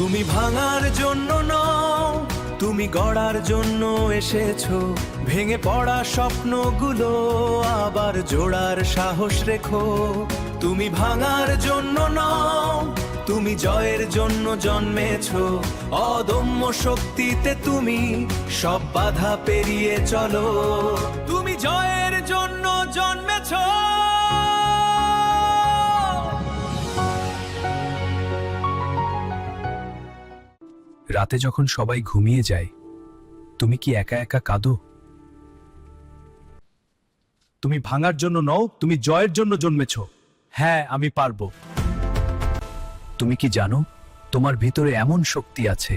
তুমি ভাঙার জন্য নও, তুমি গড়ার জন্য এসেছো। ভেঙে পড়া স্বপ্নগুলো আবার জোড়ার সাহস রেখো। তুমি ভাঙার জন্য নও, তুমি জয়ের জন্য জন্মেছো। অদম্য শক্তিতে তুমি সব বাধা পেরিয়ে চলো। তুমি জয়ের জন্য জন্মেছো। রাতে যখন সবাই ঘুমিয়ে যায়, তুমি কি একা একা কাঁদো? তুমি ভাঙার জন্য নও, তুমি জয়ের জন্য জন্মেছ। হ্যাঁ, আমি পারবো। তুমি কি জানো, তোমার ভিতরে এমন শক্তি আছে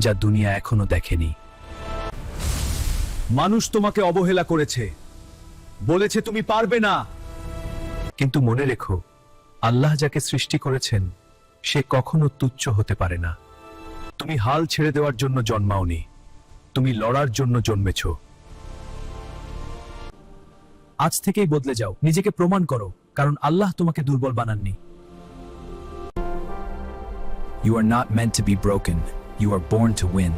যা দুনিয়া এখনো দেখেনি। মানুষ তোমাকে অবহেলা করেছে, বলেছে তুমি পারবে না, কিন্তু মনে রেখো, আল্লাহ যাকে সৃষ্টি করেছেন সে কখনো তুচ্ছ হতে পারে না। তুমি হাল ছেড়ে দেওয়ার জন্য জন্মাওনি, তুমি লড়ার জন্য জন্মেছ। আজ থেকেই বদলে যাও, নিজেকে প্রমাণ করো, কারণ আল্লাহ তোমাকে দুর্বল বানাননি। You are not meant to be broken. You are born to win.